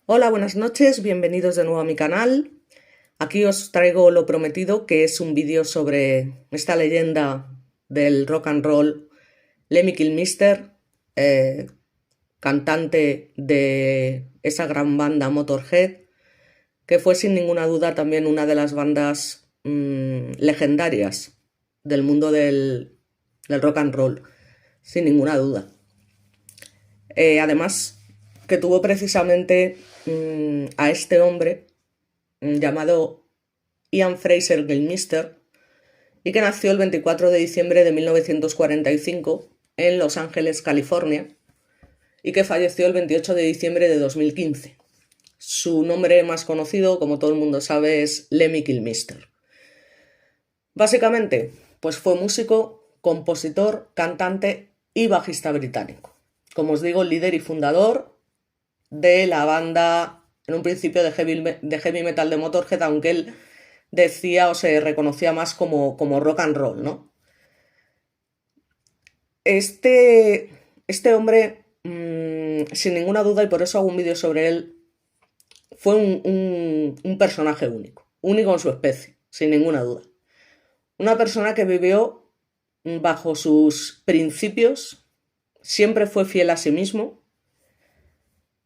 Hola, buenas noches, bienvenidos de nuevo a mi canal. Aquí os traigo lo prometido, que es un vídeo sobre esta leyenda del rock and roll, Lemmy Kilmister, eh, cantante de esa gran banda Motorhead, que fue sin ninguna duda también una de las bandas legendarias del mundo del rock and roll, sin ninguna duda. Además, que tuvo precisamente a este hombre llamado Ian Fraser Gilmister y que nació el 24 de diciembre de 1945 en Los Ángeles, California, y que falleció el 28 de diciembre de 2015. Su nombre más conocido, como todo el mundo sabe, es Lemmy Kilmister. Básicamente, pues fue músico, compositor, cantante y bajista británico. Como os digo, líder y fundador de la banda, en un principio de heavy metal de Motorhead, aunque él decía o se reconocía más como rock and roll, ¿no? Este hombre, sin ninguna duda, y por eso hago un vídeo sobre él, fue un personaje único en su especie, sin ninguna duda. Una persona que vivió bajo sus principios, siempre fue fiel a sí mismo.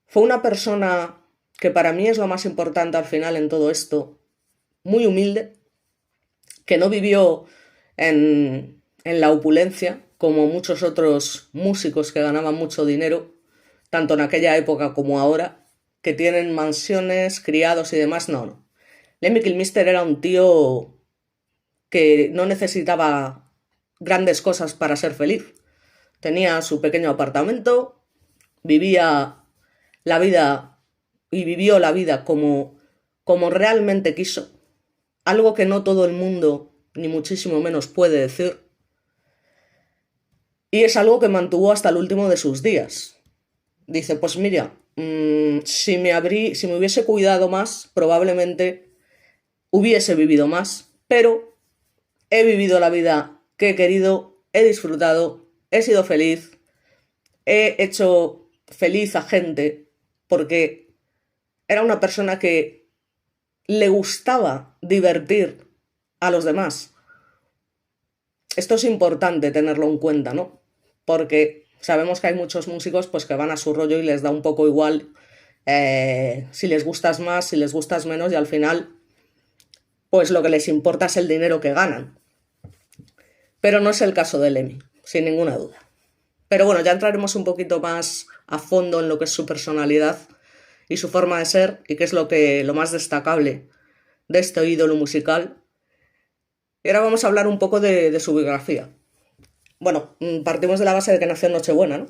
Fue una persona que para mí es lo más importante al final en todo esto, muy humilde, que no vivió en la opulencia como muchos otros músicos que ganaban mucho dinero, tanto en aquella época como ahora, que tienen mansiones, criados y demás. No, no. Lemmy Kilmister era un tío que no necesitaba grandes cosas para ser feliz. Tenía su pequeño apartamento, vivía la vida y vivió la vida como realmente quiso, algo que no todo el mundo, ni muchísimo menos, puede decir, y es algo que mantuvo hasta el último de sus días. Dice, pues mira, si me hubiese cuidado más, probablemente hubiese vivido más, pero he vivido la vida que he querido, he disfrutado, he sido feliz, he hecho feliz a gente, porque era una persona que le gustaba divertir a los demás. Esto es importante tenerlo en cuenta, ¿no? Porque sabemos que hay muchos músicos pues, que van a su rollo y les da un poco igual si les gustas más, si les gustas menos, y al final pues lo que les importa es el dinero que ganan. Pero no es el caso de Lemmy, sin ninguna duda. Pero bueno, ya entraremos un poquito más a fondo en lo que es su personalidad y su forma de ser, y qué es lo más destacable de este ídolo musical. Y ahora vamos a hablar un poco de su biografía. Bueno, partimos de la base de que nació en Nochebuena, ¿no?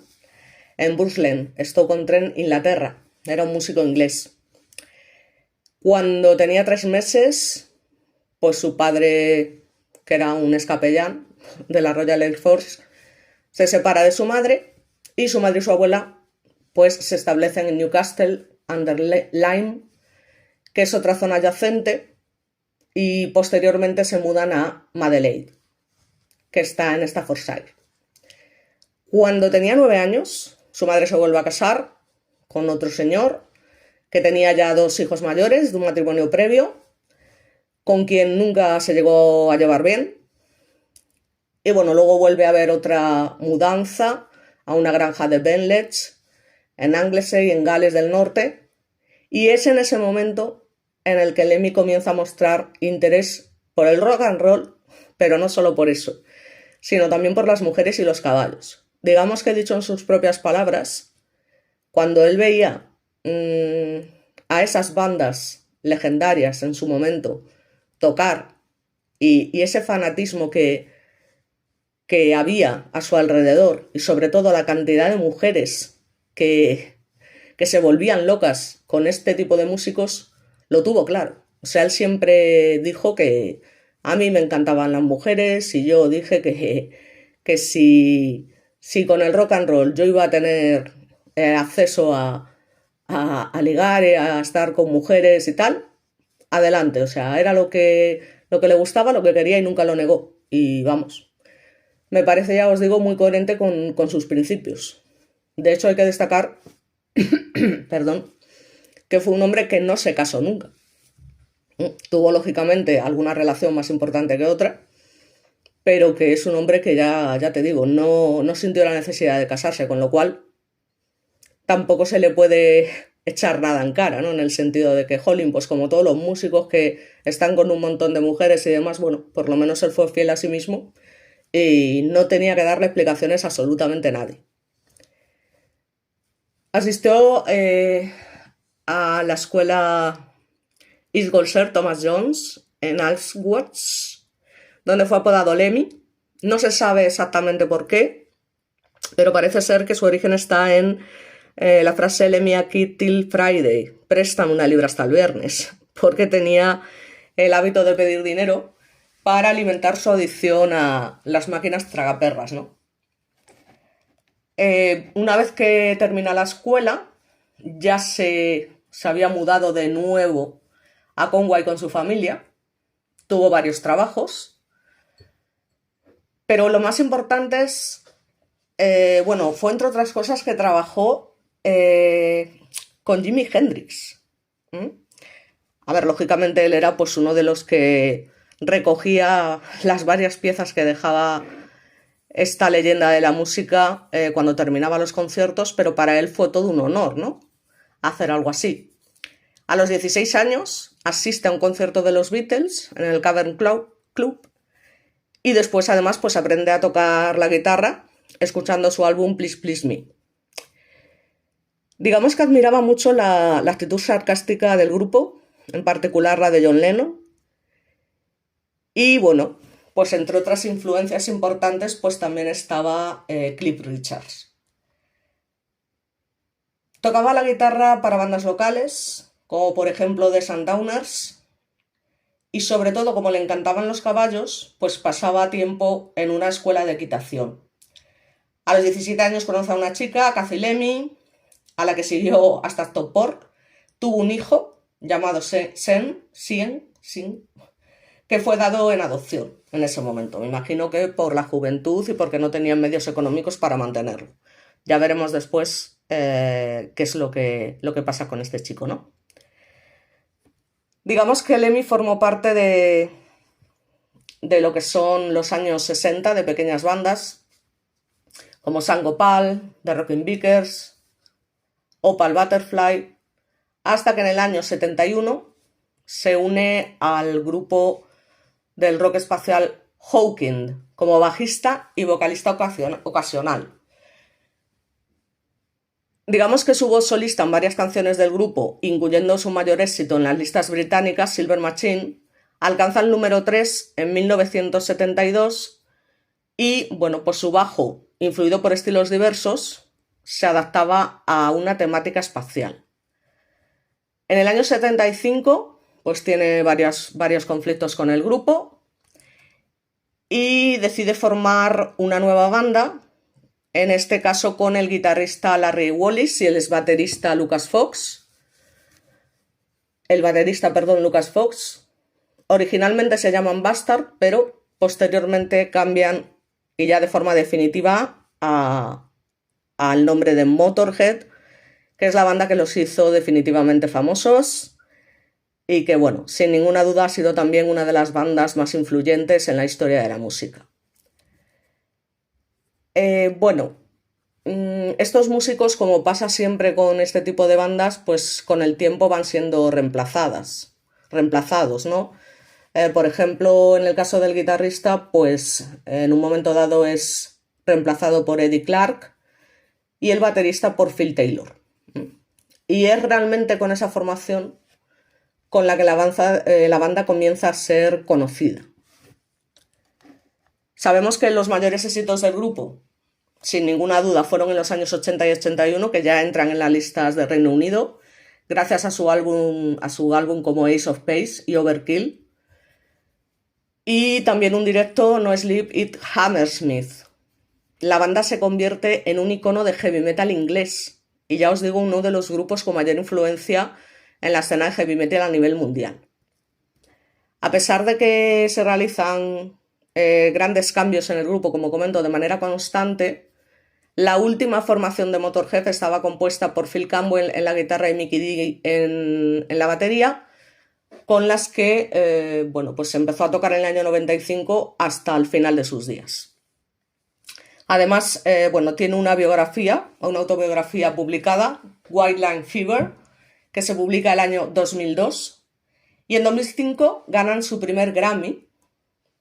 En Burslem, Stoke-on-Trent, Inglaterra. Era un músico inglés. Cuando tenía 3 meses, pues su padre, que era un excapellán de la Royal Air Force, se separa de su madre, y su madre y su abuela pues se establecen en Newcastle under Lyme, que es otra zona adyacente, y posteriormente se mudan a Madeley, que está en Staffordshire. Cuando tenía 9 años, su madre se vuelve a casar con otro señor que tenía ya 2 hijos mayores de un matrimonio previo, con quien nunca se llegó a llevar bien. Y bueno, luego vuelve a haber otra mudanza a una granja de Benlech, en Anglesey, en Gales del Norte, y es en ese momento en el que Lemmy comienza a mostrar interés por el rock and roll, pero no solo por eso, sino también por las mujeres y los caballos. Digamos que, dicho en sus propias palabras, cuando él veía a esas bandas legendarias en su momento tocar, y ese fanatismo que había a su alrededor, y sobre todo la cantidad de mujeres que se volvían locas con este tipo de músicos, lo tuvo claro. O sea, él siempre dijo que a mí me encantaban las mujeres, y yo dije que si con el rock and roll yo iba a tener acceso a ligar, a estar con mujeres y tal, adelante. O sea, era lo que le gustaba, lo que quería, y nunca lo negó. Y vamos, me parece, ya os digo, muy coherente con sus principios. De hecho, hay que destacar, perdón, que fue un hombre que no se casó nunca. Tuvo, lógicamente, alguna relación más importante que otra, pero que es un hombre que ya te digo, no sintió la necesidad de casarse, con lo cual tampoco se le puede echar nada en cara, ¿no? En el sentido de que, jolín, pues como todos los músicos que están con un montón de mujeres y demás, bueno, por lo menos él fue fiel a sí mismo y no tenía que darle explicaciones a absolutamente nadie. Asistió a la escuela East Golser Thomas Jones en Alsworth, donde fue apodado Lemmy. No se sabe exactamente por qué, pero parece ser que su origen está en la frase Lemmy aquí till Friday, préstame una libra hasta el viernes, porque tenía el hábito de pedir dinero para alimentar su adicción a las máquinas tragaperras, ¿no? Una vez que termina la escuela, ya se había mudado de nuevo a Conway con su familia, tuvo varios trabajos, pero lo más importante es, bueno, fue entre otras cosas que trabajó con Jimi Hendrix. A ver, lógicamente él era pues uno de los que recogía las varias piezas que dejaba esta leyenda de la música cuando terminaba los conciertos, pero para él fue todo un honor, ¿no? Hacer algo así. A los 16 años asiste a un concierto de los Beatles en el Cavern Club y después además pues aprende a tocar la guitarra escuchando su álbum Please Please Me. Digamos que admiraba mucho la actitud sarcástica del grupo, en particular la de John Lennon. Y bueno, pues entre otras influencias importantes, pues también estaba Cliff Richards. Tocaba la guitarra para bandas locales, como por ejemplo The Sundowners, y sobre todo, como le encantaban los caballos, pues pasaba tiempo en una escuela de equitación. A los 17 años conoce a una chica, Cathy Lemmy, a la que siguió hasta Stockport. Tuvo un hijo llamado Sien, que fue dado en adopción en ese momento. Me imagino que por la juventud y porque no tenían medios económicos para mantenerlo. Ya veremos después qué es lo que pasa con este chico, ¿no? Digamos que Lemmy formó parte de lo que son los años 60 de pequeñas bandas como Sangopal, The Rockin' Vickers, Opal Butterfly, hasta que en el año 71 se une al grupo del rock espacial Hawking como bajista y vocalista ocasional. Digamos que su voz solista en varias canciones del grupo, incluyendo su mayor éxito en las listas británicas, Silver Machine, alcanza el número 3 en 1972 y, bueno, pues su bajo, influido por estilos diversos, se adaptaba a una temática espacial. En el año 75, pues tiene varios conflictos con el grupo y decide formar una nueva banda, en este caso con el guitarrista Larry Wallis y el baterista Lucas Fox. Lucas Fox. Originalmente se llaman Bastard, pero posteriormente cambian y ya de forma definitiva al nombre de Motorhead, que es la banda que los hizo definitivamente famosos y que, bueno, sin ninguna duda ha sido también una de las bandas más influyentes en la historia de la música. Estos músicos, como pasa siempre con este tipo de bandas, pues con el tiempo van siendo reemplazados, ¿no? Por ejemplo, en el caso del guitarrista, pues en un momento dado es reemplazado por Eddie Clark y el baterista por Phil Taylor. Y es realmente con esa formación con la que la banda comienza a ser conocida. Sabemos que los mayores éxitos del grupo, sin ninguna duda, fueron en los años 80 y 81, que ya entran en las listas de Reino Unido, gracias a su álbum como Ace of Base y Overkill. Y también un directo, No Sleep It Hammersmith. La banda se convierte en un icono de heavy metal inglés y ya os digo, uno de los grupos con mayor influencia en la escena de heavy metal a nivel mundial. A pesar de que se realizan grandes cambios en el grupo, como comento, de manera constante, La última formación de Motorhead estaba compuesta por Phil Campbell en la guitarra y Mikkey Dee en la batería, con las que bueno, pues empezó a tocar en el año 95 hasta el final de sus días. Además, bueno, tiene una autobiografía publicada, White Line Fever, que se publica el año 2002, y en 2005 ganan su primer Grammy,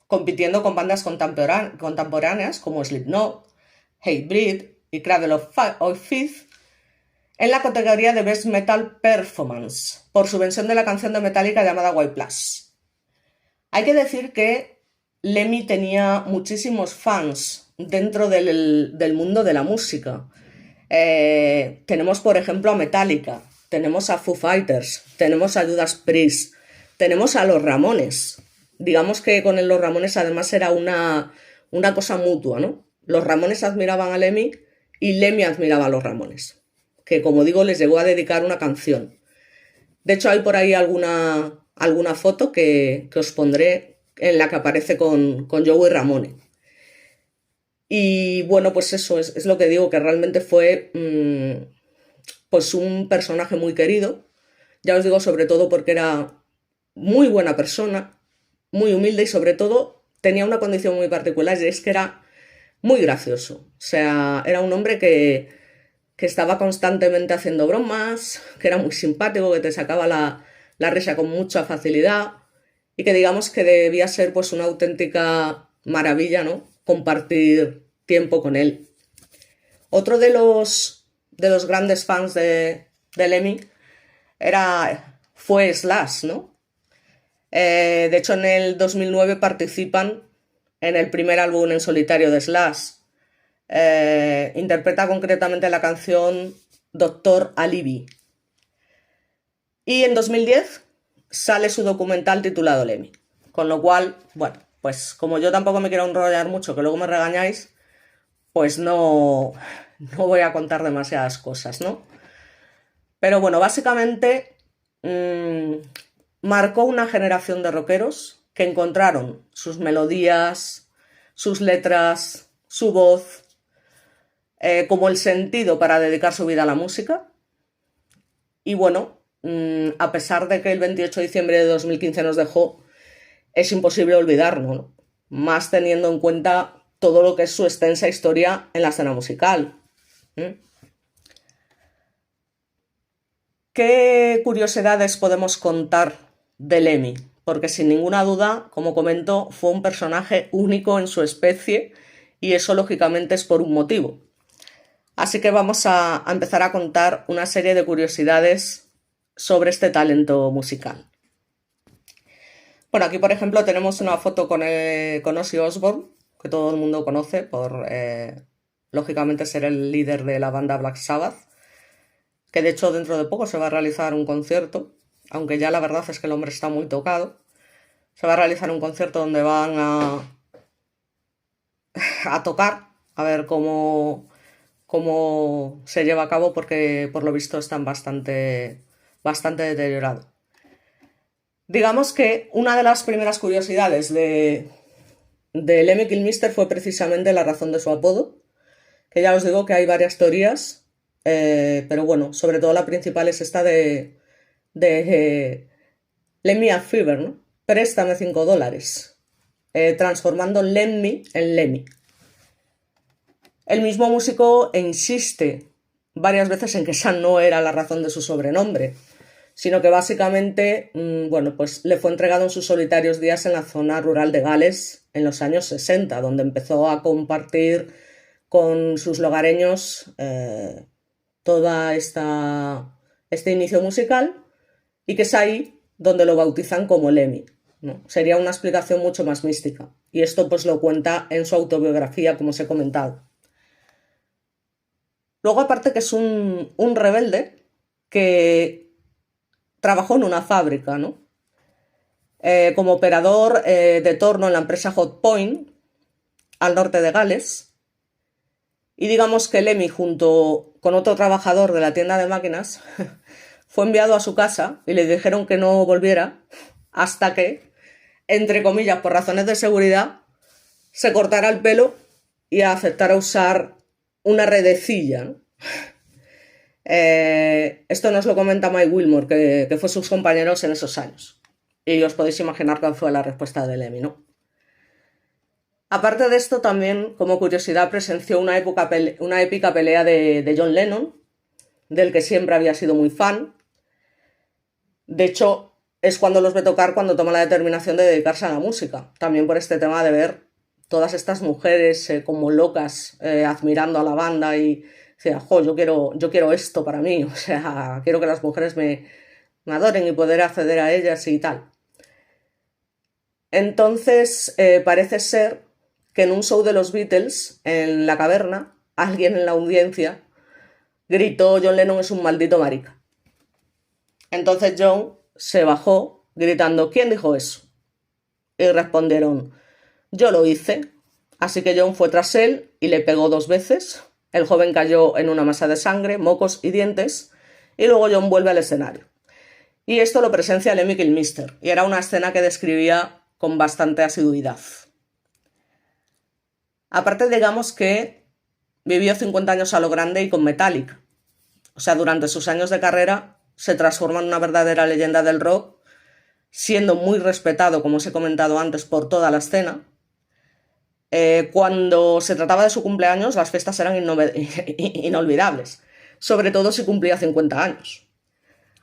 compitiendo con bandas contemporáneas como Slipknot, Hatebreed y Cradle of Filth, en la categoría de Best Metal Performance, por su versión de la canción de Metallica llamada White Plus. Hay que decir que Lemmy tenía muchísimos fans dentro del mundo de la música. Tenemos, por ejemplo, a Metallica, tenemos a Foo Fighters, tenemos a Judas Priest, tenemos a los Ramones. Digamos que con los Ramones además era una cosa mutua, ¿no? Los Ramones admiraban a Lemmy y Lemmy admiraba a los Ramones, que como digo les llegó a dedicar una canción. De hecho hay por ahí alguna foto que os pondré en la que aparece con Joey Ramone. Y bueno, pues eso es lo que digo, que realmente fue pues un personaje muy querido. Ya os digo, sobre todo porque era muy buena persona, muy humilde y sobre todo tenía una condición muy particular, y es que era muy gracioso. O sea, era un hombre que estaba constantemente haciendo bromas, que era muy simpático, que te sacaba la risa con mucha facilidad y que digamos que debía ser pues una auténtica maravilla, ¿no? Compartir tiempo con él. Otro de los grandes fans de Lemmy fue Slash, ¿no? De hecho, en el 2009 participan en el primer álbum en solitario de Slash. Interpreta concretamente la canción Doctor Alibi. Y en 2010 sale su documental titulado Lemmy. Con lo cual, bueno, pues como yo tampoco me quiero enrollar mucho, que luego me regañáis, pues no voy a contar demasiadas cosas, ¿no? Pero bueno, básicamente marcó una generación de rockeros que encontraron sus melodías, sus letras, su voz, como el sentido para dedicar su vida a la música. Y bueno, a pesar de que el 28 de diciembre de 2015 nos dejó, es imposible olvidarlo, ¿no? Más teniendo en cuenta todo lo que es su extensa historia en la escena musical. ¿Qué curiosidades podemos contar de Lemmy? Porque sin ninguna duda, como comento, fue un personaje único en su especie y eso lógicamente es por un motivo. Así que vamos a empezar a contar una serie de curiosidades sobre este talento musical. Bueno, aquí por ejemplo tenemos una foto con Ozzy Osbourne, que todo el mundo conoce por, lógicamente, ser el líder de la banda Black Sabbath, que de hecho dentro de poco se va a realizar un concierto, aunque ya la verdad es que el hombre está muy tocado. Se va a realizar un concierto donde van a tocar, a ver cómo se lleva a cabo, porque por lo visto están bastante deteriorados. Digamos que una de las primeras curiosidades de Lemmy Kilmister fue precisamente la razón de su apodo, que ya os digo que hay varias teorías, pero bueno, sobre todo la principal es esta de Lemmy a Fever, ¿no? Préstame $5, transformando Lemmy en Lemmy. El mismo músico insiste varias veces en que esa no era la razón de su sobrenombre, sino que básicamente, bueno, pues le fue entregado en sus solitarios días en la zona rural de Gales en los años 60, donde empezó a compartir con sus lugareños toda este inicio musical, y que es ahí donde lo bautizan como Lemmy, ¿no? Sería una explicación mucho más mística, y esto pues lo cuenta en su autobiografía, como os he comentado. Luego, aparte que es un rebelde que trabajó en una fábrica, ¿no? Como operador de torno en la empresa Hot Point, al norte de Gales. Y digamos que Lemmy, junto con otro trabajador de la tienda de máquinas, fue enviado a su casa y le dijeron que no volviera hasta que, entre comillas, por razones de seguridad, se cortara el pelo y aceptara usar una redecilla, ¿no? Esto nos lo comenta Mike Wilmore, que fue sus compañeros en esos años. Y os podéis imaginar cuál fue la respuesta de Lemmy, ¿no? Aparte de esto, también, como curiosidad, presenció una épica pelea de John Lennon, del que siempre había sido muy fan. De hecho, es cuando los ve tocar cuando toma la determinación de dedicarse a la música. También por este tema de ver todas estas mujeres como locas admirando a la banda y decía, jo, yo quiero esto para mí, o sea, quiero que las mujeres me adoren y poder acceder a ellas y tal. Entonces, parece ser que en un show de los Beatles, en la caverna, alguien en la audiencia gritó: John Lennon es un maldito marica. Entonces John se bajó gritando: ¿quién dijo eso? Y respondieron: yo lo hice. Así que John fue tras él y le pegó 2 veces. El joven cayó en una masa de sangre, mocos y dientes, y luego John vuelve al escenario. Y esto lo presencia Lemmy Kilmister, y era una escena que describía con bastante asiduidad. Aparte, digamos que vivió 50 años a lo grande y con Metallica. O sea, durante sus años de carrera se transforma en una verdadera leyenda del rock, siendo muy respetado, como os he comentado antes, por toda la escena. Cuando se trataba de su cumpleaños, las fiestas eran inolvidables, sobre todo si cumplía 50 años.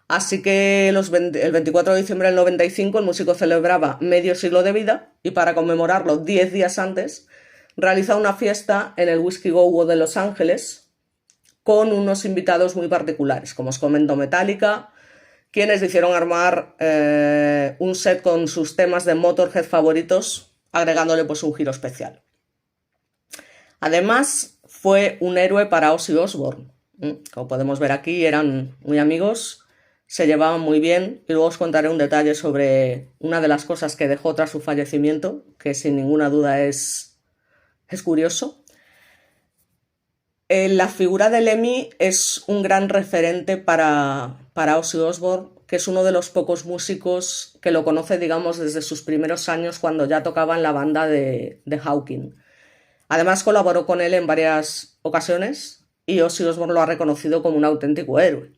Así que el 24 de diciembre del 95 el músico celebraba medio siglo de vida y para conmemorarlo 10 días antes realiza una fiesta en el Whiskey Go Go de Los Ángeles con unos invitados muy particulares, como os comento, Metallica, quienes hicieron armar un set con sus temas de Motorhead favoritos, agregándole pues un giro especial. Además, fue un héroe para Ozzy Osbourne. Como podemos ver aquí, eran muy amigos, se llevaban muy bien, y luego os contaré un detalle sobre una de las cosas que dejó tras su fallecimiento, que sin ninguna duda es curioso. La figura de Lemmy es un gran referente para Ozzy Osbourne, que es uno de los pocos músicos que lo conoce, digamos, desde sus primeros años cuando ya tocaba en la banda de Hawking. Además, colaboró con él en varias ocasiones y Ozzy Osbourne lo ha reconocido como un auténtico héroe.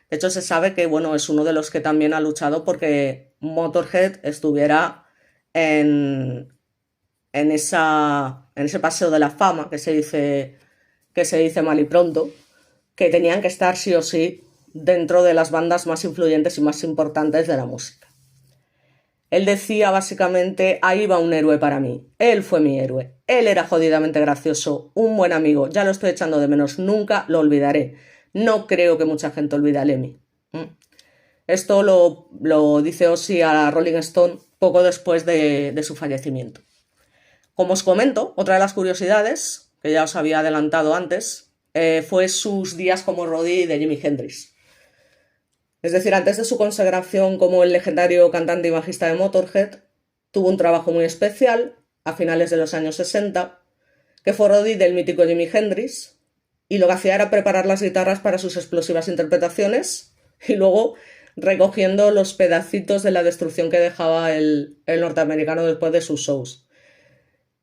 De hecho, se sabe que es uno de los que también ha luchado porque Motorhead estuviera en ese paseo de la fama que se dice mal y pronto, que tenían que estar sí o sí dentro de las bandas más influyentes y más importantes de la música. Él decía básicamente: ahí va un héroe para mí, él fue mi héroe, él era jodidamente gracioso, un buen amigo, ya lo estoy echando de menos, nunca lo olvidaré, no creo que mucha gente olvide a Lemmy. Esto lo dice Ozzy a Rolling Stone poco después de su fallecimiento. Como os comento, otra de las curiosidades, que ya os había adelantado antes, fue sus días como roadie de Jimi Hendrix. Es decir, antes de su consagración como el legendario cantante y bajista de Motorhead, tuvo un trabajo muy especial, a finales de los años 60, que fue roadie del mítico Jimi Hendrix, y lo que hacía era preparar las guitarras para sus explosivas interpretaciones y luego recogiendo los pedacitos de la destrucción que dejaba el norteamericano después de sus shows.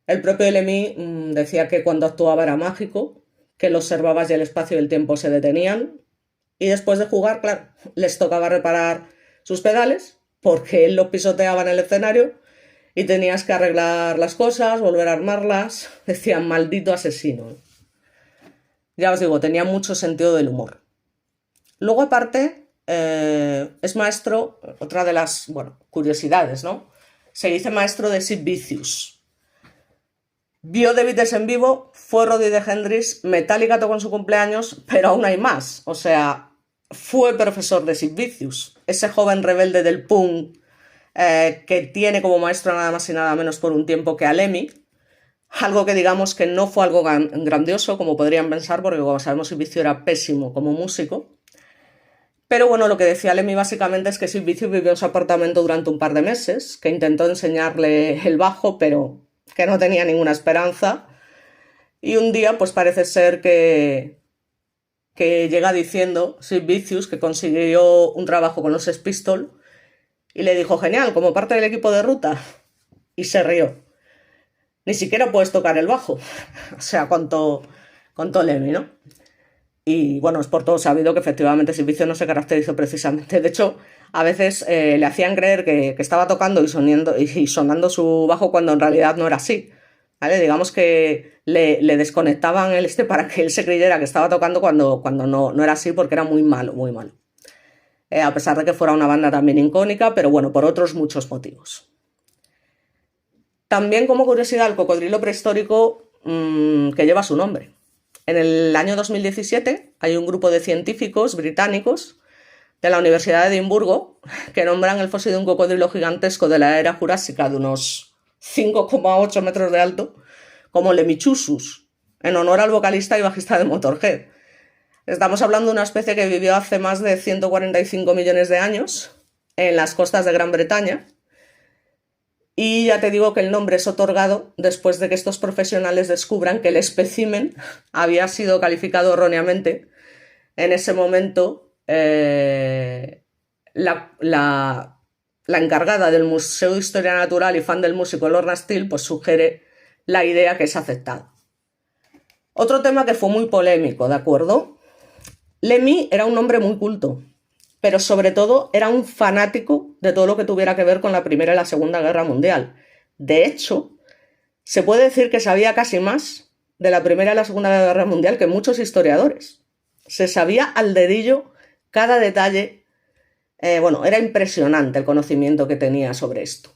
El propio Lemmy decía que cuando actuaba era mágico, que lo observabas y el espacio y el tiempo se detenían, y después de jugar, claro, les tocaba reparar sus pedales, porque él los pisoteaba en el escenario, y tenías que arreglar las cosas, volver a armarlas. Decían: maldito asesino. Ya os digo, tenía mucho sentido del humor. Luego, aparte, es maestro, otra de las curiosidades, ¿no? Se dice maestro de Sid Vicious. Vio The Beatles en vivo, fue roadie de Hendrix, Metallica tocó en su cumpleaños, pero aún hay más. O sea, fue profesor de Sid Vicious, ese joven rebelde del punk que tiene como maestro nada más y nada menos por un tiempo que a Lemmy. Algo que digamos que no fue algo grandioso, como podrían pensar, porque como sabemos Sid Vicious era pésimo como músico. Pero lo que decía Lemmy básicamente es que Sid Vicious vivió en su apartamento durante un par de meses, que intentó enseñarle el bajo, pero que no tenía ninguna esperanza, y un día pues parece ser que llega diciendo Sid Vicious que consiguió un trabajo con los Sex Pistols y le dijo: genial, como parte del equipo de ruta, y se rió. Ni siquiera puedes tocar el bajo. O sea, cuánto contó Lemmy, ¿no? Y bueno, es por todo sabido que efectivamente Silvicio no se caracterizó precisamente. De hecho, a veces le hacían creer que estaba tocando y sonando su bajo cuando en realidad no era así. ¿Vale? Digamos que le desconectaban el para que él se creyera que estaba tocando cuando no era así, porque era muy malo, muy malo. A pesar de que fuera una banda también icónica, pero bueno, por otros muchos motivos. También, como curiosidad, el cocodrilo prehistórico que lleva su nombre. En el año 2017 hay un grupo de científicos británicos de la Universidad de Edimburgo que nombran el fósil de un cocodrilo gigantesco de la era jurásica de unos 5,8 metros de alto como Lemmichusus, en honor al vocalista y bajista de Motorhead. Estamos hablando de una especie que vivió hace más de 145 millones de años en las costas de Gran Bretaña. Y ya te digo que el nombre es otorgado después de que estos profesionales descubran que el espécimen había sido calificado erróneamente. En ese momento, la encargada del Museo de Historia Natural y fan del músico Lorna Steele, pues sugiere la idea que es aceptada. Otro tema que fue muy polémico, ¿de acuerdo? Lemmy era un hombre muy culto, pero sobre todo era un fanático de todo lo que tuviera que ver con la Primera y la Segunda Guerra Mundial. De hecho, se puede decir que sabía casi más de la Primera y la Segunda Guerra Mundial que muchos historiadores. Se sabía al dedillo cada detalle. Bueno, era impresionante el conocimiento que tenía sobre esto.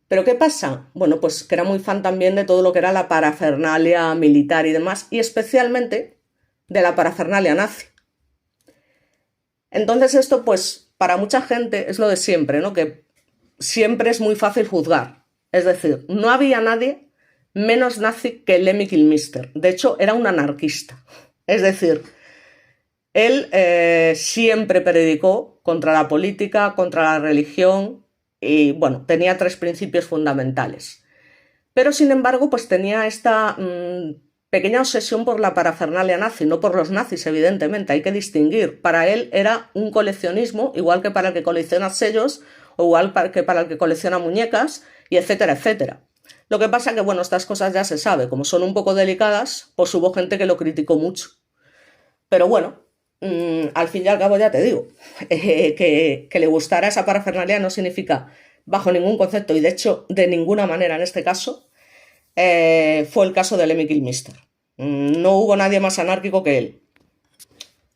¿Pero qué pasa? Bueno, pues que era muy fan también de todo lo que era la parafernalia militar y demás, y especialmente de la parafernalia nazi. Entonces esto, pues, para mucha gente es lo de siempre, ¿no? Que siempre es muy fácil juzgar. Es decir, no había nadie menos nazi que Lemmy Kilmister. De hecho, era un anarquista. Es decir, él siempre predicó contra la política, contra la religión y, bueno, tenía 3 principios fundamentales. Pero, sin embargo, pues tenía esta pequeña obsesión por la parafernalia nazi, no por los nazis, evidentemente, hay que distinguir. Para él era un coleccionismo, igual que para el que colecciona sellos, o igual que para el que colecciona muñecas, y etcétera, etcétera. Lo que pasa que, bueno, estas cosas ya se sabe, como son un poco delicadas, pues hubo gente que lo criticó mucho. Pero bueno, al fin y al cabo ya te digo, que le gustara esa parafernalia no significa bajo ningún concepto, y de hecho de ninguna manera en este caso, fue el caso de Lemmy Kilmister. No hubo nadie más anárquico que él.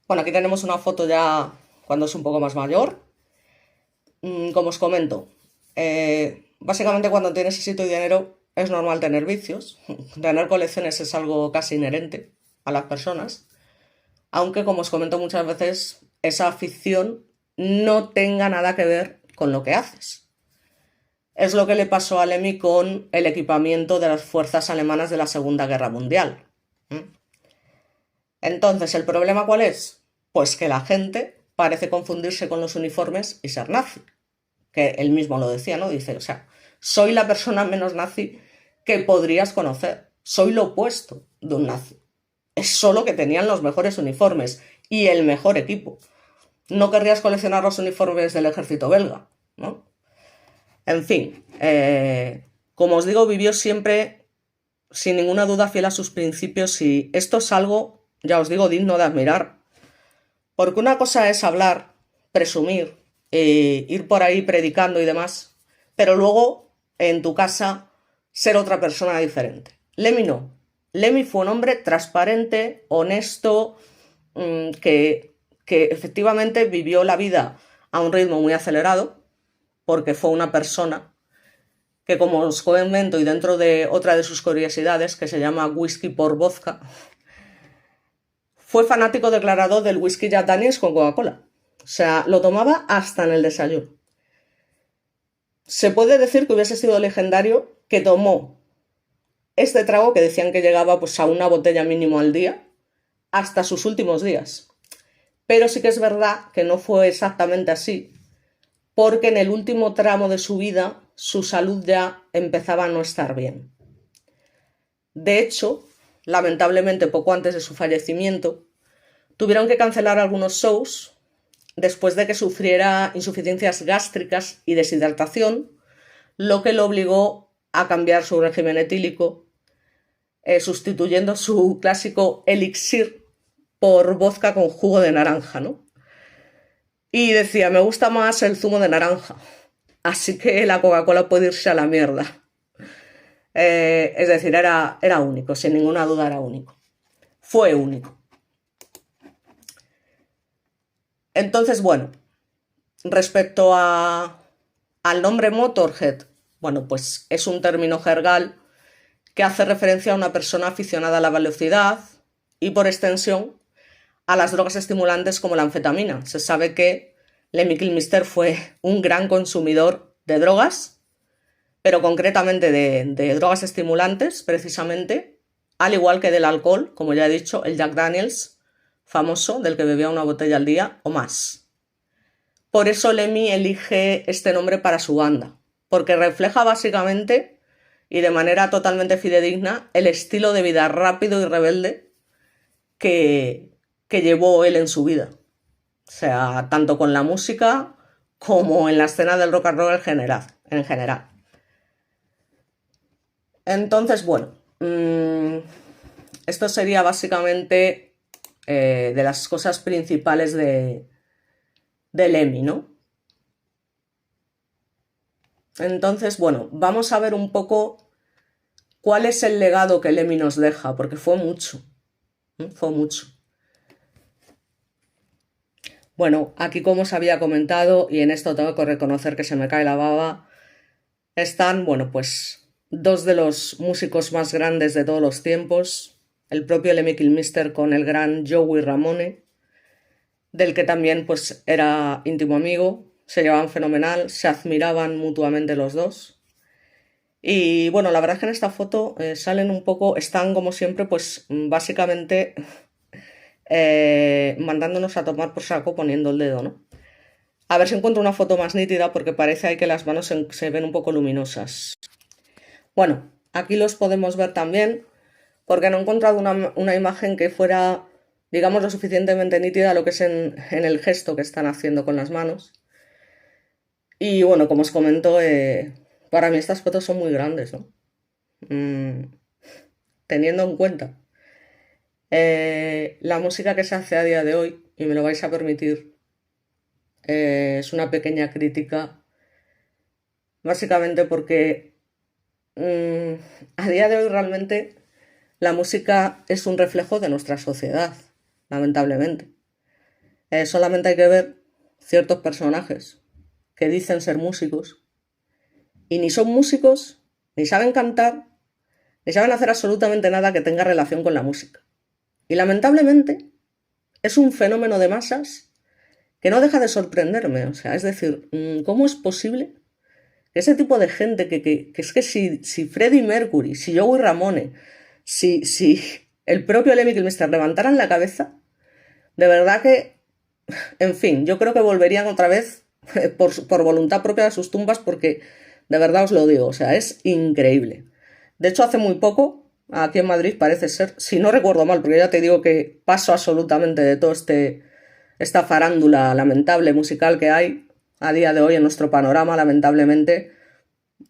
Bueno, aquí tenemos una foto ya cuando es un poco más mayor. Como os comento, básicamente cuando tienes éxito y dinero es normal tener vicios. Tener colecciones es algo casi inherente a las personas, aunque, como os comento muchas veces, esa afición no tenga nada que ver con lo que haces. Es lo que le pasó a Lemmy con el equipamiento de las fuerzas alemanas de la Segunda Guerra Mundial. Entonces, ¿el problema cuál es? Pues que la gente parece confundirse con los uniformes y ser nazi. Que él mismo lo decía, ¿no? Dice, o sea, soy la persona menos nazi que podrías conocer. Soy lo opuesto de un nazi. Es solo que tenían los mejores uniformes y el mejor equipo. No querrías coleccionar los uniformes del ejército belga, ¿no? En fin, como os digo, vivió siempre, sin ninguna duda, fiel a sus principios, y esto es algo, ya os digo, digno de admirar. Porque una cosa es hablar, presumir, ir por ahí predicando y demás, pero luego, en tu casa, ser otra persona diferente. Lemmy no. Lemmy fue un hombre transparente, honesto, que efectivamente vivió la vida a un ritmo muy acelerado, porque fue una persona que, como os comento, y dentro de otra de sus curiosidades, que se llama whisky por vodka, fue fanático declarado del whisky Jack Daniels con Coca-Cola. O sea, lo tomaba hasta en el desayuno. Se puede decir que hubiese sido legendario que tomó este trago, que decían que llegaba pues a una botella mínimo al día, hasta sus últimos días. Pero sí que es verdad que no fue exactamente así, porque en el último tramo de su vida su salud ya empezaba a no estar bien. De hecho, lamentablemente poco antes de su fallecimiento, tuvieron que cancelar algunos shows después de que sufriera insuficiencias gástricas y deshidratación, lo que lo obligó a cambiar su régimen etílico sustituyendo su clásico elixir por vodka con jugo de naranja, ¿no? Y decía, me gusta más el zumo de naranja, así que la Coca-Cola puede irse a la mierda. Es decir, era único, sin ninguna duda era único. Fue único. Entonces, bueno, respecto al nombre Motorhead, bueno, pues es un término jergal que hace referencia a una persona aficionada a la velocidad y, por extensión, a las drogas estimulantes como la anfetamina. Se sabe que Lemmy Kilmister fue un gran consumidor de drogas, pero concretamente de drogas estimulantes, precisamente, al igual que del alcohol, como ya he dicho, el Jack Daniels, famoso, del que bebía una botella al día o más. Por eso Lemmy elige este nombre para su banda, porque refleja básicamente y de manera totalmente fidedigna el estilo de vida rápido y rebelde que llevó él en su vida. O sea, tanto con la música como en la escena del rock and roll en general. Entonces, bueno, esto sería básicamente de las cosas principales de Lemmy, ¿no? Entonces, bueno, vamos a ver un poco cuál es el legado que Lemmy nos deja, porque fue mucho, fue mucho. Bueno, aquí como os había comentado, y en esto tengo que reconocer que se me cae la baba, están, bueno, pues dos de los músicos más grandes de todos los tiempos, el propio Lemmy Kilmister con el gran Joey Ramone, del que también pues era íntimo amigo, se llevaban fenomenal, se admiraban mutuamente los dos. Y bueno, la verdad es que en esta foto salen un poco, están como siempre, pues básicamente mandándonos a tomar por saco poniendo el dedo, ¿no? A ver si encuentro una foto más nítida porque parece ahí que las manos se ven un poco luminosas. Bueno, aquí los podemos ver también porque no he encontrado una imagen que fuera, digamos, lo suficientemente nítida lo que es en el gesto que están haciendo con las manos. Y bueno, como os comento, para mí estas fotos son muy grandes, ¿no? Teniendo en cuenta la música que se hace a día de hoy, y me lo vais a permitir, es una pequeña crítica, básicamente porque a día de hoy realmente la música es un reflejo de nuestra sociedad, lamentablemente. Solamente hay que ver ciertos personajes que dicen ser músicos y ni son músicos, ni saben cantar, ni saben hacer absolutamente nada que tenga relación con la música. Y lamentablemente es un fenómeno de masas que no deja de sorprenderme. O sea, es decir, ¿cómo es posible que ese tipo de gente que es que si Freddie Mercury, si Joey Ramone, si el propio Lemmy Kilmister levantaran la cabeza, de verdad que, en fin, yo creo que volverían otra vez por voluntad propia de sus tumbas porque, de verdad os lo digo, o sea, es increíble. De hecho, hace muy poco, aquí en Madrid parece ser, si no recuerdo mal, porque ya te digo que paso absolutamente de todo esta farándula lamentable musical que hay a día de hoy en nuestro panorama, lamentablemente,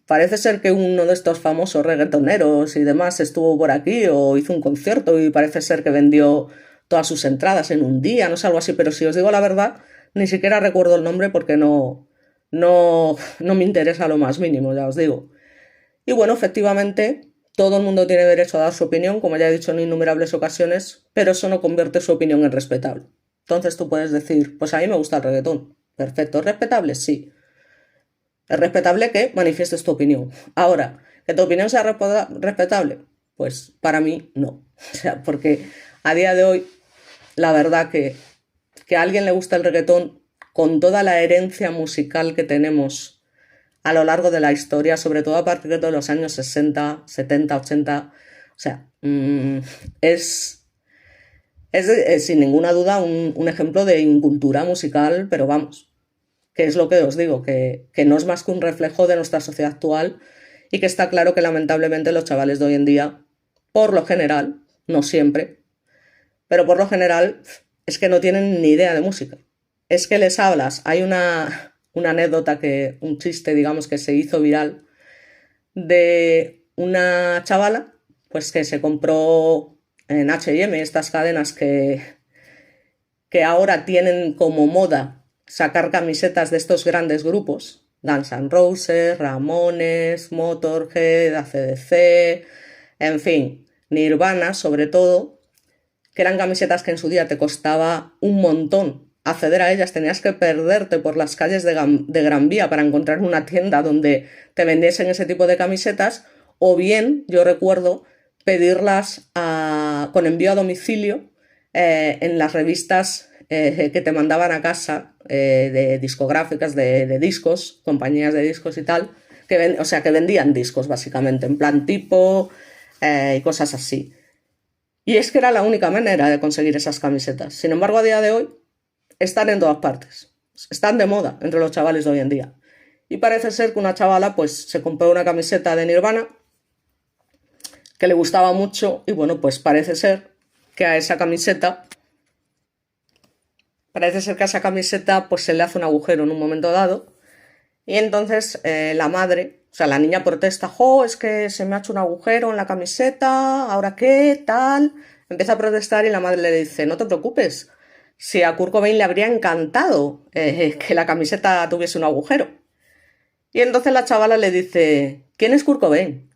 parece ser que uno de estos famosos reggaetoneros y demás estuvo por aquí o hizo un concierto y parece ser que vendió todas sus entradas en un día, no sé, algo así, pero si os digo la verdad, ni siquiera recuerdo el nombre porque no me interesa lo más mínimo, ya os digo. Y bueno, efectivamente, todo el mundo tiene derecho a dar su opinión, como ya he dicho en innumerables ocasiones, pero eso no convierte su opinión en respetable. Entonces tú puedes decir, pues a mí me gusta el reggaetón. Perfecto, ¿es respetable? Sí. Es respetable que manifiestes tu opinión. Ahora, ¿que tu opinión sea respetable? Pues para mí no. O sea, porque a día de hoy, la verdad que a alguien le gusta el reggaetón con toda la herencia musical que tenemos a lo largo de la historia, sobre todo a partir de los años 60, 70, 80, o sea, es sin ninguna duda un ejemplo de incultura musical, pero vamos, que es lo que os digo, que no es más que un reflejo de nuestra sociedad actual y que está claro que lamentablemente los chavales de hoy en día, por lo general, no siempre, pero por lo general es que no tienen ni idea de música. Es que les hablas, hay una anécdota, un chiste, digamos, que se hizo viral de una chavala pues que se compró en H&M, estas cadenas que ahora tienen como moda sacar camisetas de estos grandes grupos, Guns N' Roses, Ramones, Motorhead, AC/DC, en fin, Nirvana sobre todo, que eran camisetas que en su día te costaba un montón acceder a ellas, tenías que perderte por las calles de Gran Vía para encontrar una tienda donde te vendiesen ese tipo de camisetas, o bien, yo recuerdo, pedirlas con envío a domicilio en las revistas que te mandaban a casa de discográficas, de discos, compañías de discos y tal, o sea, que vendían discos básicamente, en plan tipo y cosas así. Y es que era la única manera de conseguir esas camisetas. Sin embargo, a día de hoy están en todas partes. Están de moda entre los chavales de hoy en día. Y parece ser que una chavala pues se compró una camiseta de Nirvana que le gustaba mucho y bueno, pues parece ser que a esa camiseta pues se le hace un agujero en un momento dado y entonces la madre, o sea, la niña protesta, jo, es que se me ha hecho un agujero en la camiseta, ¿ahora qué? Tal. Empieza a protestar y la madre le dice, no te preocupes, si a Kurt Cobain le habría encantado que la camiseta tuviese un agujero. Y entonces la chavala le dice, ¿quién es Kurt Cobain?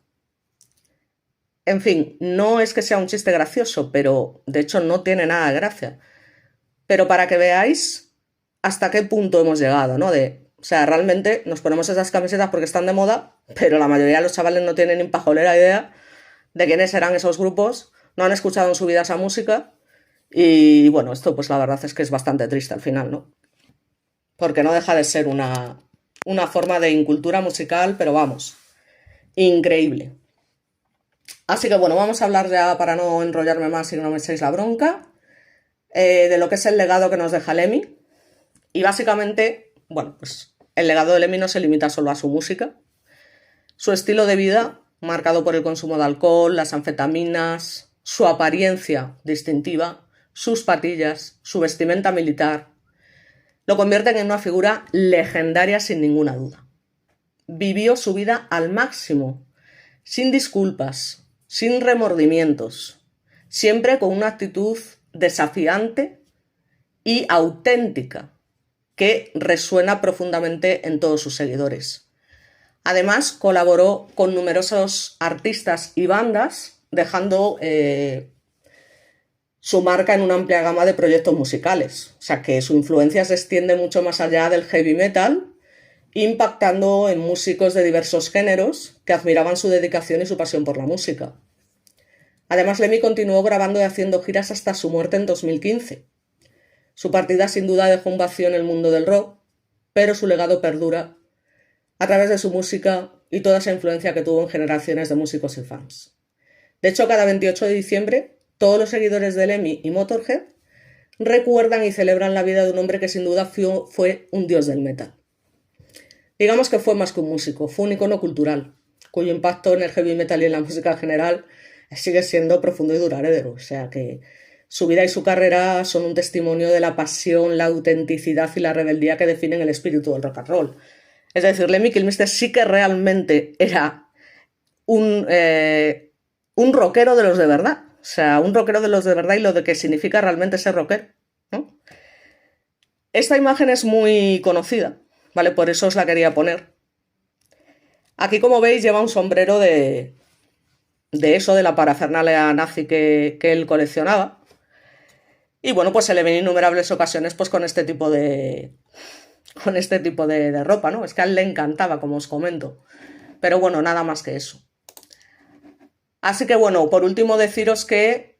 En fin, no es que sea un chiste gracioso, pero de hecho no tiene nada de gracia. Pero para que veáis hasta qué punto hemos llegado, ¿no? O sea, realmente nos ponemos esas camisetas porque están de moda, pero la mayoría de los chavales no tienen ni pajolera idea de quiénes serán esos grupos, no han escuchado en su vida esa música y bueno, esto pues la verdad es que es bastante triste al final, ¿no? Porque no deja de ser una forma de incultura musical, pero vamos, increíble. Así que bueno, vamos a hablar ya para no enrollarme más y que no me echéis la bronca, de lo que es el legado que nos deja Lemmy. Y básicamente, bueno, pues el legado de Lemmy no se limita solo a su música. Su estilo de vida, marcado por el consumo de alcohol, las anfetaminas, su apariencia distintiva, sus patillas, su vestimenta militar, lo convierten en una figura legendaria sin ninguna duda. Vivió su vida al máximo, sin disculpas, sin remordimientos, siempre con una actitud desafiante y auténtica que resuena profundamente en todos sus seguidores. Además, colaboró con numerosos artistas y bandas, dejando su marca en una amplia gama de proyectos musicales. O sea que su influencia se extiende mucho más allá del heavy metal, impactando en músicos de diversos géneros que admiraban su dedicación y su pasión por la música. Además, Lemmy continuó grabando y haciendo giras hasta su muerte en 2015. Su partida sin duda dejó un vacío en el mundo del rock, pero su legado perdura a través de su música y toda esa influencia que tuvo en generaciones de músicos y fans. De hecho, cada 28 de diciembre, todos los seguidores de Lemmy y Motorhead recuerdan y celebran la vida de un hombre que sin duda fue un dios del metal. Digamos que fue más que un músico, fue un icono cultural, cuyo impacto en el heavy metal y en la música en general sigue siendo profundo y duradero. O sea que su vida y su carrera son un testimonio de la pasión, la autenticidad y la rebeldía que definen el espíritu del rock and roll. Es decir, Lemmy Kilmister sí que realmente era un rockero de los de verdad. O sea, un rockero de los de verdad y lo de que significa realmente ser rockero, ¿no? Esta imagen es muy conocida, ¿vale? Por eso os la quería poner. Aquí, como veis, lleva un sombrero de eso, de la parafernalia nazi que él coleccionaba. Y bueno, pues se le ven innumerables ocasiones pues con este tipo de ropa, ¿no? Es que a él le encantaba, como os comento. Pero bueno, nada más que eso. Así que bueno, por último deciros que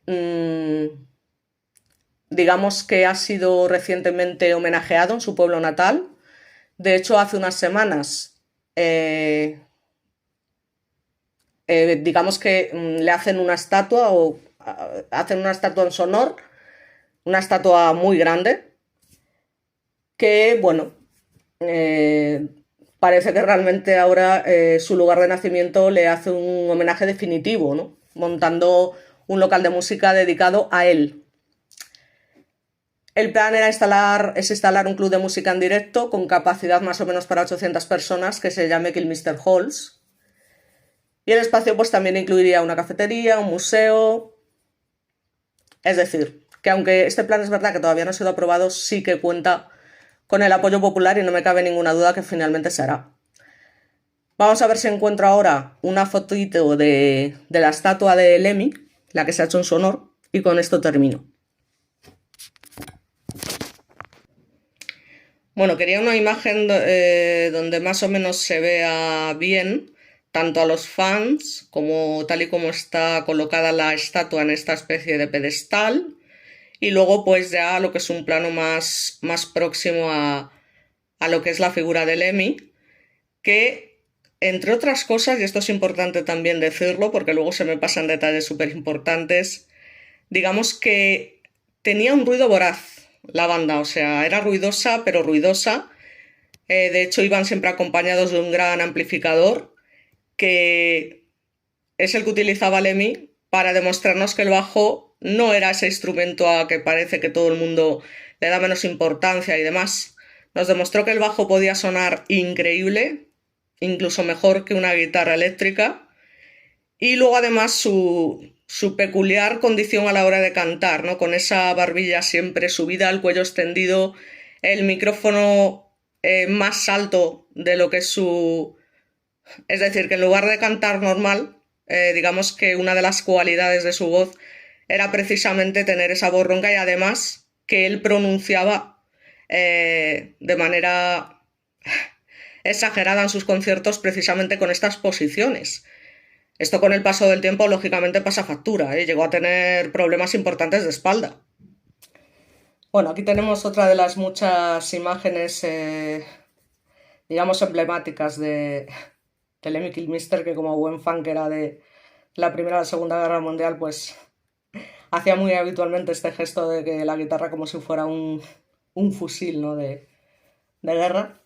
digamos que ha sido recientemente homenajeado en su pueblo natal. De hecho, hace unas semanas digamos que le hacen una estatua o hacen una estatua en su honor, una estatua muy grande que, bueno, parece que realmente ahora su lugar de nacimiento le hace un homenaje definitivo, ¿no? Montando un local de música dedicado a él. El plan era instalar un club de música en directo con capacidad más o menos para 800 personas que se llame Kilmister Halls. Y el espacio pues también incluiría una cafetería, un museo. Es decir, que aunque este plan es verdad que todavía no ha sido aprobado, sí que cuenta con el apoyo popular y no me cabe ninguna duda que finalmente se hará. Vamos a ver si encuentro ahora una fotito de la estatua de Lemmy, la que se ha hecho en su honor, y con esto termino. Bueno, quería una imagen donde más o menos se vea bien tanto a los fans como tal y como está colocada la estatua en esta especie de pedestal, y luego pues ya lo que es un plano más próximo a lo que es la figura de Lemmy, que entre otras cosas, y esto es importante también decirlo porque luego se me pasan detalles súper importantes, digamos que tenía un ruido voraz la banda, o sea, era ruidosa, pero ruidosa. De hecho, iban siempre acompañados de un gran amplificador, que es el que utilizaba Lemmy para demostrarnos que el bajo no era ese instrumento a que parece que todo el mundo le da menos importancia y demás. Nos demostró que el bajo podía sonar increíble, incluso mejor que una guitarra eléctrica, y luego además su peculiar condición a la hora de cantar, ¿no? Con esa barbilla siempre subida, el cuello extendido, el micrófono más alto de lo que es su... Es decir, que en lugar de cantar normal, digamos que una de las cualidades de su voz era precisamente tener esa voz ronca, y además que él pronunciaba de manera exagerada en sus conciertos precisamente con estas posiciones. Esto con el paso del tiempo lógicamente pasa factura, ¿eh? Llegó a tener problemas importantes de espalda. Bueno, aquí tenemos otra de las muchas imágenes, digamos, emblemáticas de Lemmy Kilmister, que como buen fan que era de la Primera y la Segunda Guerra Mundial, pues hacía muy habitualmente este gesto de que la guitarra como si fuera un fusil, ¿no? de guerra.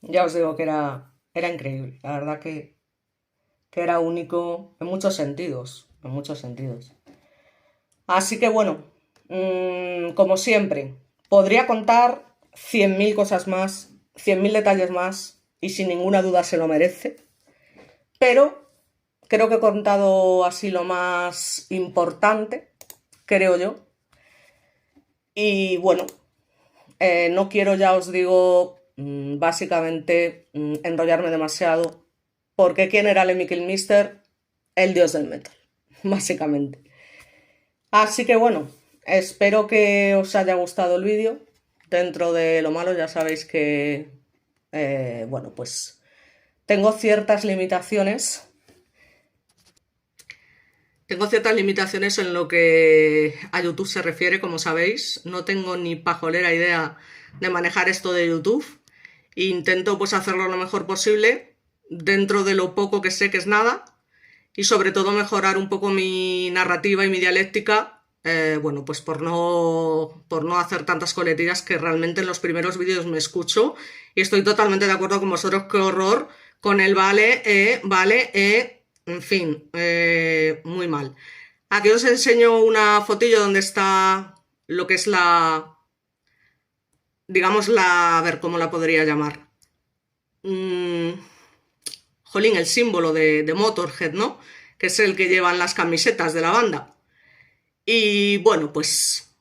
Ya os digo que era increíble, la verdad que era único en muchos sentidos, en muchos sentidos. Así que bueno, como siempre, podría contar 100.000 cosas más, 100.000 detalles más, y sin ninguna duda se lo merece, pero creo que he contado así lo más importante, creo yo. Y bueno, no quiero, ya os digo, básicamente enrollarme demasiado, porque ¿quién era Lemmy Kilmister? El dios del metal, básicamente. Así que bueno, espero que os haya gustado el vídeo. Dentro de lo malo ya sabéis que, bueno, pues tengo ciertas limitaciones. Tengo ciertas limitaciones en lo que a YouTube se refiere, como sabéis. No tengo ni pajolera idea de manejar esto de YouTube. Intento pues hacerlo lo mejor posible, dentro de lo poco que sé, que es nada, y sobre todo mejorar un poco mi narrativa y mi dialéctica, bueno, pues por no hacer tantas coletillas, que realmente en los primeros vídeos me escucho y estoy totalmente de acuerdo con vosotros. Qué horror con el en fin, muy mal. Aquí os enseño una fotillo donde está lo que es digamos a ver cómo la podría llamar. Jolín, el símbolo de Motorhead, ¿no? Que es el que llevan las camisetas de la banda. Y bueno, pues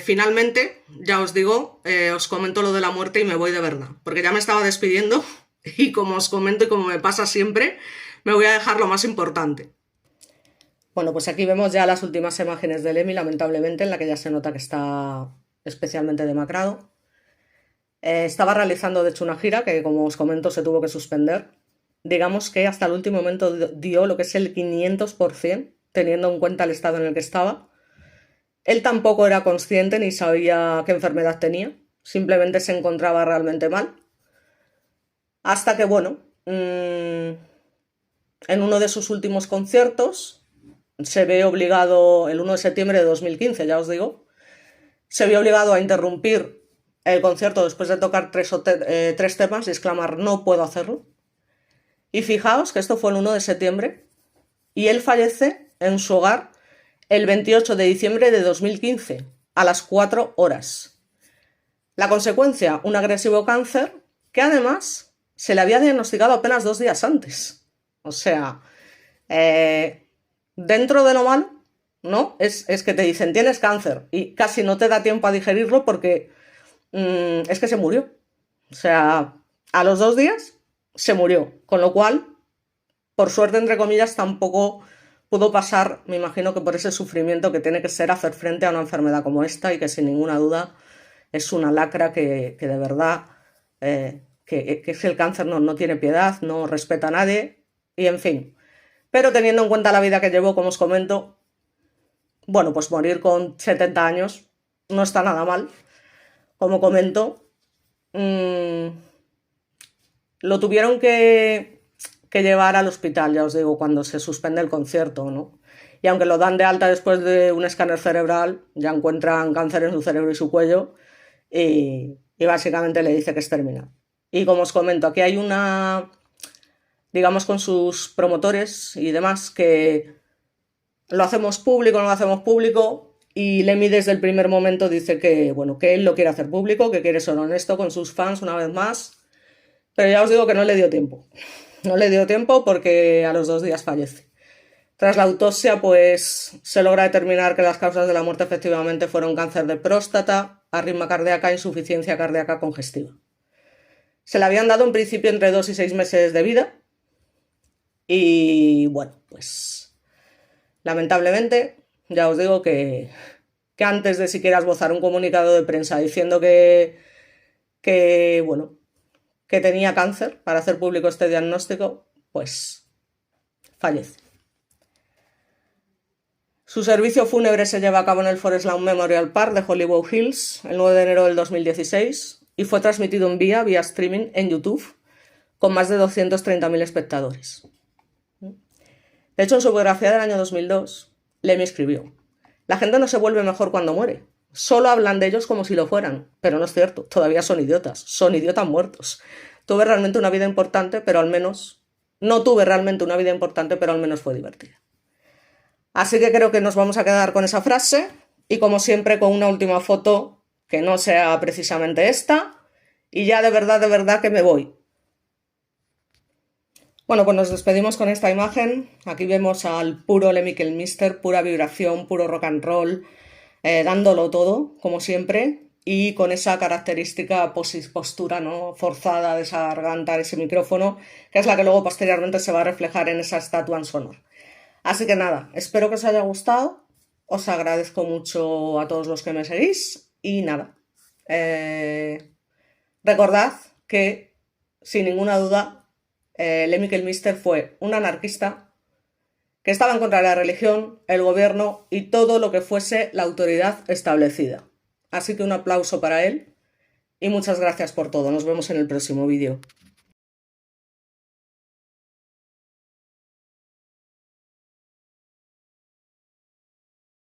finalmente, ya os digo, os comento lo de la muerte y me voy de verdad, porque ya me estaba despidiendo y como os comento y como me pasa siempre, me voy a dejar lo más importante. Bueno, pues aquí vemos ya las últimas imágenes de Lemmy, lamentablemente, en la que ya se nota que está especialmente demacrado. Estaba realizando, de hecho, una gira que, como os comento, se tuvo que suspender. Digamos que hasta el último momento dio lo que es el 500%, teniendo en cuenta el estado en el que estaba. Él tampoco era consciente ni sabía qué enfermedad tenía, simplemente se encontraba realmente mal. Hasta que, bueno, en uno de sus últimos conciertos se ve obligado, el 1 de septiembre de 2015, ya os digo, se vio obligado a interrumpir el concierto después de tocar tres temas y exclamar: no puedo hacerlo. Y fijaos que esto fue el 1 de septiembre y él fallece en su hogar el 28 de diciembre de 2015, a las 4 horas. La consecuencia, un agresivo cáncer que además se le había diagnosticado apenas 2 días antes. O sea, Dentro de lo malo, ¿no? Es que te dicen tienes cáncer y casi no te da tiempo a digerirlo porque es que se murió. O sea, a los 2 días se murió, con lo cual, por suerte, entre comillas, tampoco pudo pasar, me imagino que por ese sufrimiento que tiene que ser hacer frente a una enfermedad como esta y que sin ninguna duda es una lacra que de verdad, que es el cáncer no tiene piedad, no respeta a nadie y en fin. Pero teniendo en cuenta la vida que llevo, como os comento, bueno, pues morir con 70 años no está nada mal. Como comento, lo tuvieron que llevar al hospital, ya os digo, cuando se suspende el concierto, ¿no? Y aunque lo dan de alta después de un escáner cerebral, ya encuentran cáncer en su cerebro y su cuello y básicamente le dice que es terminal. Y como os comento, aquí hay una, digamos, con sus promotores y demás, que lo hacemos público, no lo hacemos público, y Lemmy desde el primer momento dice que, bueno, que él lo quiere hacer público, que quiere ser honesto con sus fans una vez más, pero ya os digo que no le dio tiempo. No le dio tiempo porque a los 2 días fallece. Tras la autopsia, pues se logra determinar que las causas de la muerte efectivamente fueron cáncer de próstata, arritmia cardíaca e insuficiencia cardíaca congestiva. Se le habían dado en principio entre 2 y 6 meses de vida y bueno, pues lamentablemente ya os digo que antes de siquiera esbozar un comunicado de prensa diciendo bueno, que tenía cáncer para hacer público este diagnóstico, pues fallece. Su servicio fúnebre se lleva a cabo en el Forest Lawn Memorial Park de Hollywood Hills el 9 de enero del 2016 y fue transmitido en vía streaming en YouTube con más de 230.000 espectadores. De hecho, en su biografía del año 2002, Lemmy escribió: la gente no se vuelve mejor cuando muere. Solo hablan de ellos como si lo fueran, pero no es cierto, todavía son idiotas muertos. Tuve realmente una vida importante, pero al menos... No tuve realmente una vida importante, pero al menos fue divertida. Así que creo que nos vamos a quedar con esa frase y como siempre con una última foto que no sea precisamente esta y ya de verdad que me voy. Bueno, pues nos despedimos con esta imagen. Aquí vemos al puro Lemmy Kilmister, pura vibración, puro rock and roll, dándolo todo, como siempre, y con esa característica postura, ¿no?, forzada de esa garganta, de ese micrófono, que es la que luego posteriormente se va a reflejar en esa estatua en su honor. Así que nada, espero que os haya gustado, os agradezco mucho a todos los que me seguís y nada, recordad que sin ninguna duda Lemmy Kilmister fue un anarquista que estaba en contra de la religión, el gobierno y todo lo que fuese la autoridad establecida. Así que un aplauso para él y muchas gracias por todo. Nos vemos en el próximo vídeo.